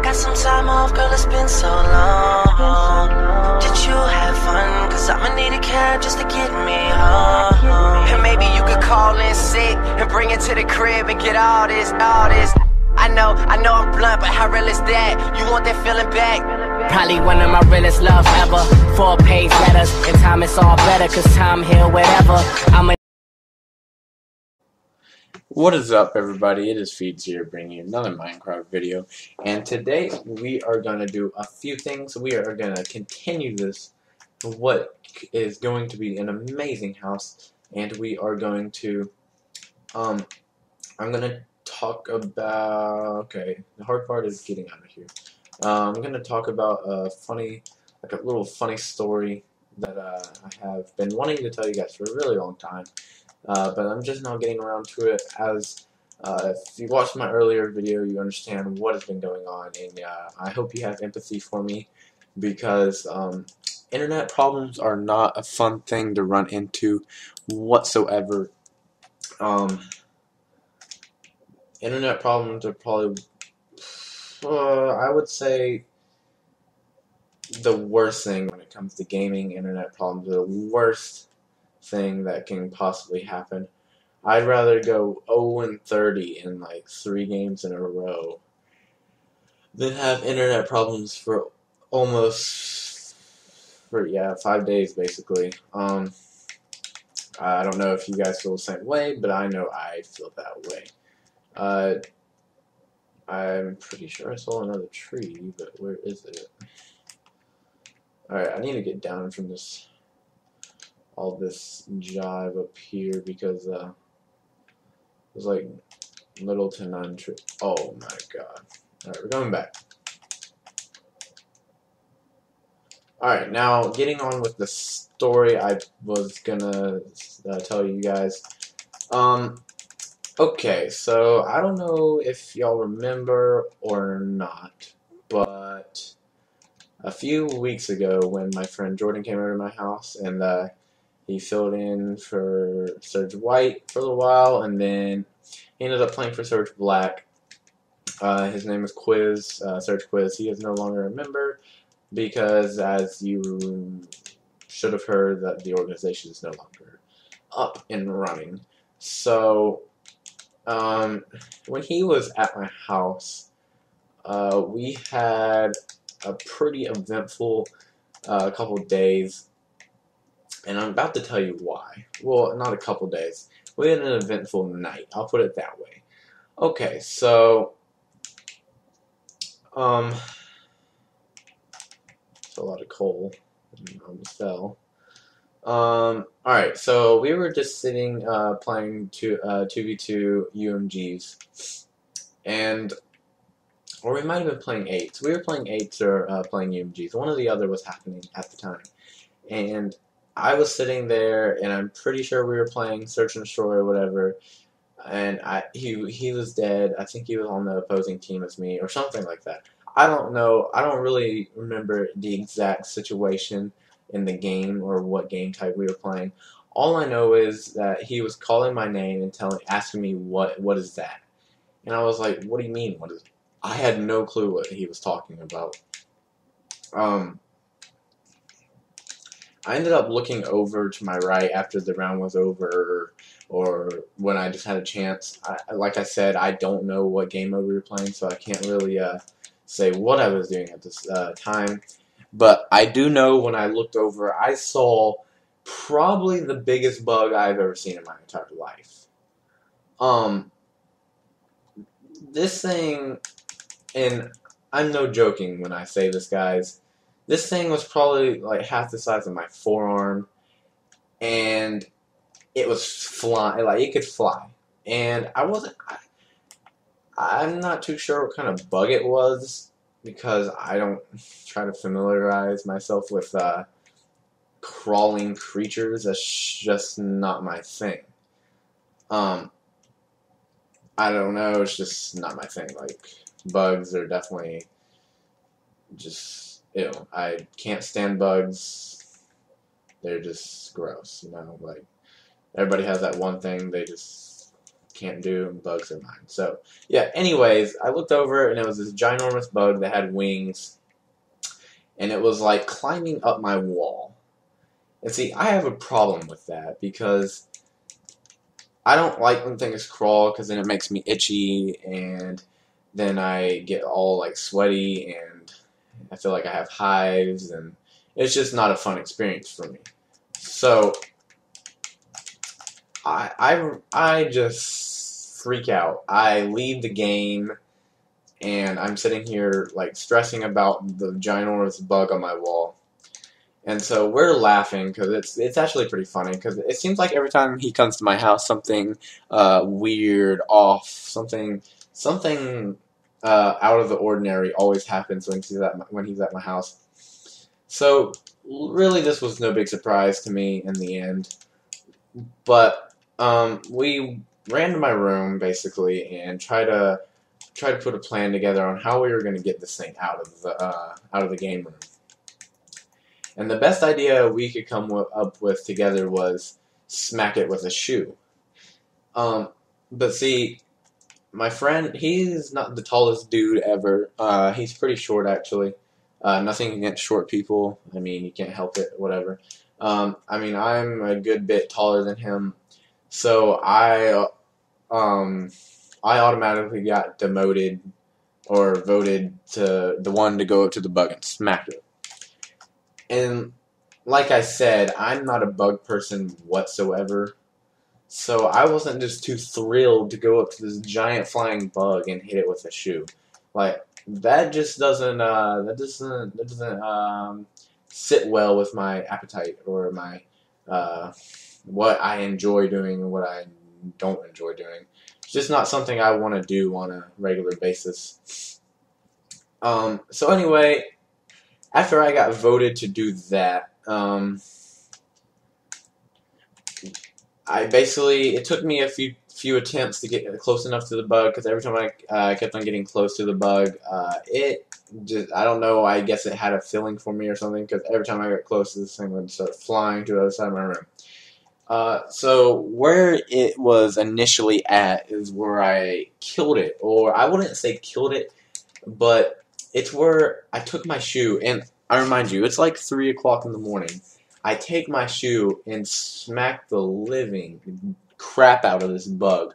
got some time off, girl, it's been so long. Did you have fun? Cause I'ma need a cab just to get me home. And maybe you could call in sick and bring it to the crib and get all this. I know I'm blunt, but how real is that? You want that feeling back? Probably one of my realest loves ever. 4-page letters, and time it's all better, cause time heal whatever. What is up, everybody? It is Feeds here, bringing you another Minecraft video, and today we are going to do a few things. We are going to continue this, what is going to be an amazing house, and we are going to, I'm going to talk about, okay, the hard part is getting out of here. I'm going to talk about a little funny story that I have been wanting to tell you guys for a really long time. But I'm just now getting around to it, as if you watched my earlier video, you understand what has been going on, and I hope you have empathy for me, because internet problems are not a fun thing to run into whatsoever. Internet problems are probably, I would say, the worst thing when it comes to gaming. Internet problems are the worst thing that can possibly happen. I'd rather go 0-30 in like 3 games in a row than have internet problems for 5 days basically. I don't know if you guys feel the same way, but I know I feel that way. I'm pretty sure I saw another tree, but where is it? Alright, I need to get down from all this jive up here, because there's like little to none tree. Oh my god. Alright, we're going back. Alright, now getting on with the story I was gonna tell you guys. Okay, so I don't know if y'all remember or not, but a few weeks ago when my friend Jordan came over to my house, and he filled in for Surge White for a little while, and then he ended up playing for Surge Black. His name is Quiz, Surge Quiz. He is no longer a member, because, as you should have heard, that the organization is no longer up and running. So, when he was at my house, we had a pretty eventful couple days, and I'm about to tell you why. Well, not a couple days. We had an eventful night. I'll put it that way. Okay, so it's a lot of coal. I almost fell. Alright, so we were just sitting playing 2v2 UMGs, or we might have been playing 8s. We were playing 8s or playing UMGs. One or the other was happening at the time. And I was sitting there, and I'm pretty sure we were playing Search and Destroy or whatever, and he was dead. I think he was on the opposing team as me, or something like that. I don't know. I don't really remember the exact situation in the game, or what game type we were playing. All I know is that he was calling my name and asking me what is that, and I was like, "What do you mean? What is?" I had no clue what he was talking about. I ended up looking over to my right after the round was over, or when I just had a chance. Like I said, I don't know what game mode we were playing, so I can't really say what I was doing at this time. But I do know when I looked over, I saw probably the biggest bug I've ever seen in my entire life. This thing, and I'm no joking when I say this, guys, this thing was probably like half the size of my forearm, and it was flying, like it could fly. And I'm not too sure what kind of bug it was, because I don't try to familiarize myself with crawling creatures. That's just not my thing. I don't know, it's just not my thing. Like, bugs are definitely just, ew. I can't stand bugs. They're just gross, you know, like, everybody has that one thing they just can't do, and bugs are mine. So, yeah, anyways, I looked over, and it was this ginormous bug that had wings, and it was, like, climbing up my wall. And see, I have a problem with that, because I don't like when things crawl, because then it makes me itchy, and then I get all, like, sweaty, and I feel like I have hives, and it's just not a fun experience for me. So, I just freak out. I leave the game, and I'm sitting here like stressing about the ginormous bug on my wall. And so we're laughing because it's actually pretty funny because it seems like every time he comes to my house, something weird, off, something out of the ordinary always happens when he's at my house. So really, this was no big surprise to me in the end. But we ran to my room basically and tried to put a plan together on how we were going to get this thing out of the game room. And the best idea we could come up with together was smack it with a shoe. But see, my friend, he's not the tallest dude ever. He's pretty short actually. Nothing against short people. I mean, you can't help it. Whatever. I mean, I'm a good bit taller than him. So I automatically got demoted or voted to the one to go up to the bug and smack it. And like I said, I'm not a bug person whatsoever. So I wasn't just too thrilled to go up to this giant flying bug and hit it with a shoe. Like that just doesn't sit well with my appetite or my what I enjoy doing and what I don't enjoy doing. It's just not something I want to do on a regular basis. So anyway, after I got voted to do that, it took me a few attempts to get close enough to the bug, because every time I kept on getting close to the bug, I don't know, I guess it had a feeling for me or something, because every time I got close, this thing would start flying to the other side of my room. So where it was initially at is where I killed it, or I wouldn't say killed it, but it's where I took my shoe, and I remind you, it's like 3 o'clock in the morning. I take my shoe and smack the living crap out of this bug,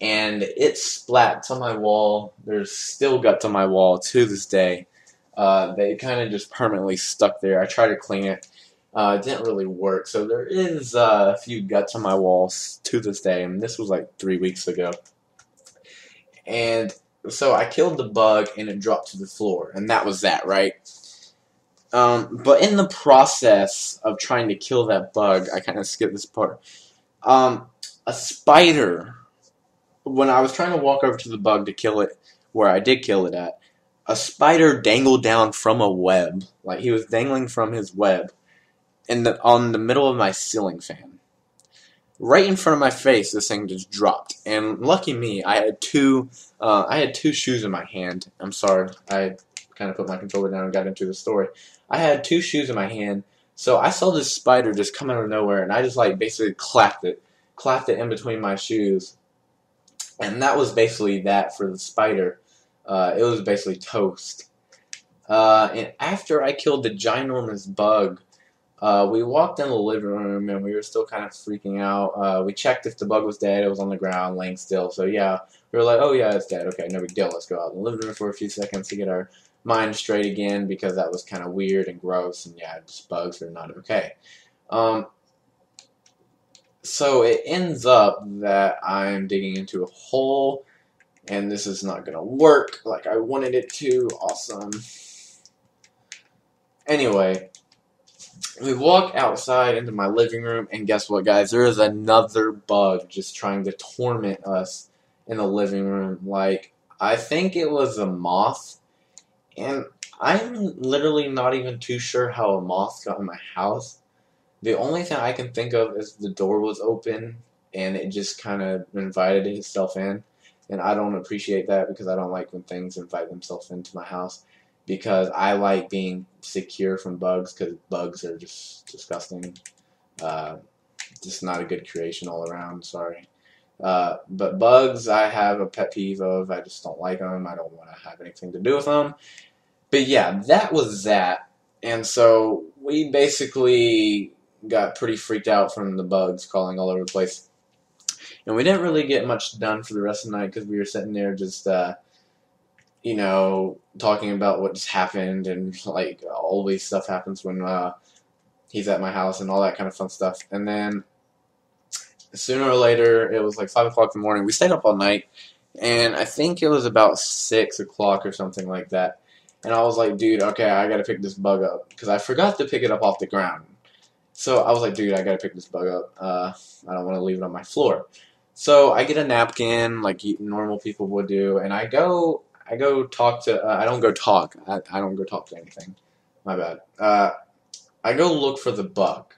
and it splats on my wall. There's still guts on my wall to this day. They kind of just permanently stuck there. I tried to clean it. It didn't really work, so there is a few guts on my walls to this day, and this was like 3 weeks ago. And so I killed the bug, and it dropped to the floor, and that was that, right? But in the process of trying to kill that bug, I kind of skipped this part. A spider, when I was trying to walk over to the bug to kill it, where I did kill it at, a spider dangled down from a web, like he was dangling from his web, on the middle of my ceiling fan. Right in front of my face, this thing just dropped. And lucky me, I had two shoes in my hand. I'm sorry, I kind of put my controller down and got into the story. I had 2 shoes in my hand, so I saw this spider just come out of nowhere, and I just like basically clapped it in between my shoes, and that was basically that for the spider. It was basically toast. And after I killed the ginormous bug, we walked in the living room, and we were still kind of freaking out. We checked if the bug was dead. It was on the ground, laying still. So yeah, we were like, oh yeah, it's dead. Okay, no big deal. Let's go out in the living room for a few seconds to get our mind straight again, because that was kind of weird and gross, and yeah, just bugs are not okay. So it ends up that I'm digging into a hole, and this is not going to work like I wanted it to. Awesome. Anyway, we walk outside into my living room, and guess what, guys? There is another bug just trying to torment us in the living room. Like, I think it was a moth, and I'm literally not even too sure how a moth got in my house. The only thing I can think of is the door was open, and it just kind of invited itself in. And I don't appreciate that, because I don't like when things invite themselves into my house, because I like being secure from bugs, because bugs are just disgusting. Just not a good creation all around, sorry. But bugs, I have a pet peeve of. I just don't like them. I don't want to have anything to do with them. But yeah, that was that. And so we basically got pretty freaked out from the bugs crawling all over the place. And we didn't really get much done for the rest of the night because we were sitting there just, you know, talking about what just happened, and like always stuff happens when he's at my house and all that kind of fun stuff. And then sooner or later, it was like 5 o'clock in the morning. We stayed up all night, and I think it was about 6 o'clock or something like that. And I was like, dude, okay, I gotta pick this bug up because I forgot to pick it up off the ground. So I was like, dude, I gotta pick this bug up. I don't want to leave it on my floor. So I get a napkin like normal people would do, and I go talk to. I don't go talk. I don't go talk to anything. My bad. I go look for the bug,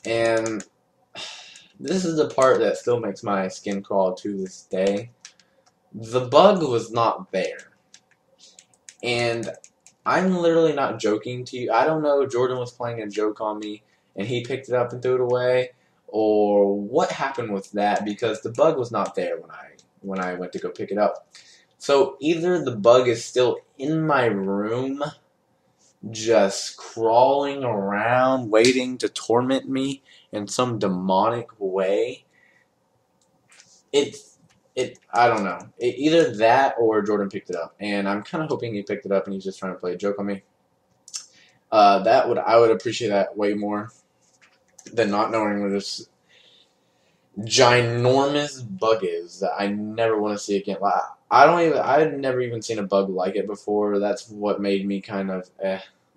and this is the part that still makes my skin crawl to this day. The bug was not there, and I'm literally not joking to you. I don't know. Jordan was playing a joke on me, and he picked it up and threw it away, or what happened with that, because the bug was not there when I went to go pick it up. So either the bug is still in my room, just crawling around, waiting to torment me in some demonic way. I don't know. Either that or Jordan picked it up, and I'm kind of hoping he picked it up and he's just trying to play a joke on me. I would appreciate that way more than not knowing where this ginormous bug is that I never want to see again. I've never even seen a bug like it before. That's what made me kind of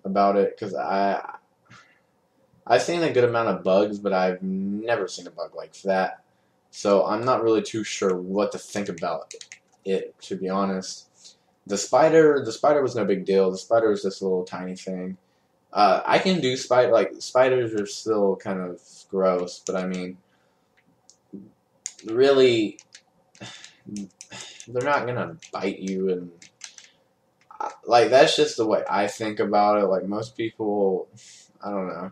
about it, because I've seen a good amount of bugs, but I've never seen a bug like that. So I'm not really too sure what to think about it, to be honest. The spider was no big deal. The spider was just a little tiny thing. I can do spiders are still kind of gross, but I mean, really, they're not gonna bite you, and like that's just the way I think about it. Like most people, I don't know.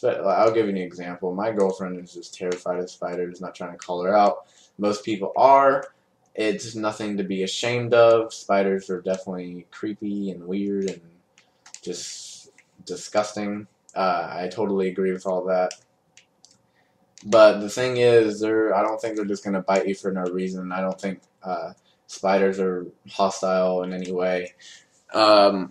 I'll give you an example. My girlfriend is just terrified of spiders, not trying to call her out. Most people are. It's nothing to be ashamed of. Spiders are definitely creepy and weird and just disgusting. I totally agree with all that. But the thing is, I don't think they're just going to bite you for no reason. I don't think spiders are hostile in any way. But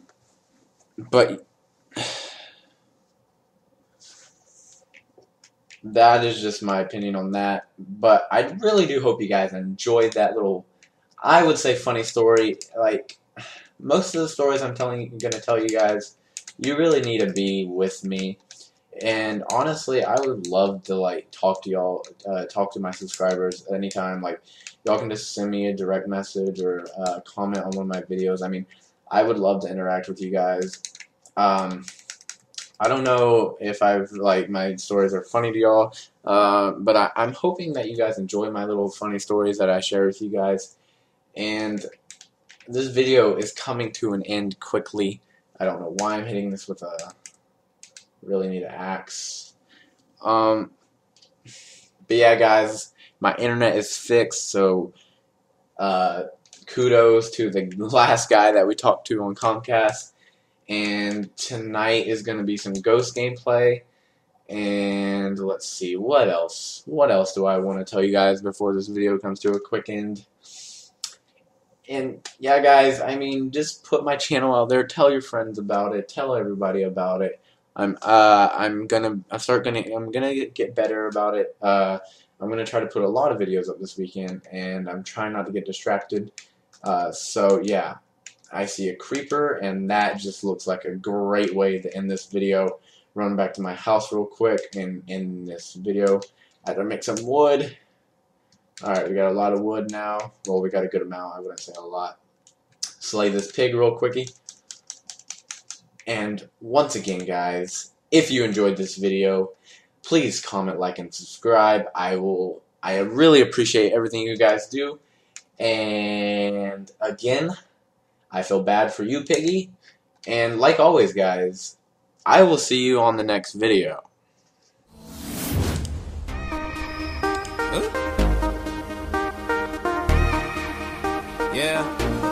that is just my opinion on that. But I really do hope you guys enjoyed that little, I would say, funny story. Like, most of the stories I'm going to tell you guys, you really need to be with me. And honestly, I would love to, like, talk to y'all, talk to my subscribers anytime. Like, y'all can just send me a direct message or comment on one of my videos. I mean, I would love to interact with you guys. I don't know if my stories are funny to y'all, but I'm hoping that you guys enjoy my little funny stories that I share with you guys. And this video is coming to an end quickly. I don't know why I'm hitting this with a, really need an axe. But yeah, guys, my internet is fixed, so kudos to the last guy that we talked to on Comcast. And tonight is going to be some Ghost gameplay. And let's see, what else? What else do I want to tell you guys before this video comes to a quick end? And yeah, guys, I mean, just put my channel out there. Tell your friends about it. Tell everybody about it. I'm gonna get better about it. I'm gonna try to put a lot of videos up this weekend, and I'm trying not to get distracted. So yeah. I see a creeper, and that just looks like a great way to end this video. Run back to my house real quick and end this video. I had to make some wood. Alright, we got a lot of wood now. Well, we got a good amount. I wouldn't say a lot. Slay this pig real quickie. And once again, guys, if you enjoyed this video, please comment, like, and subscribe. I really appreciate everything you guys do. And again, I feel bad for you, Piggy. And like always, guys, I will see you on the next video. Huh? Yeah.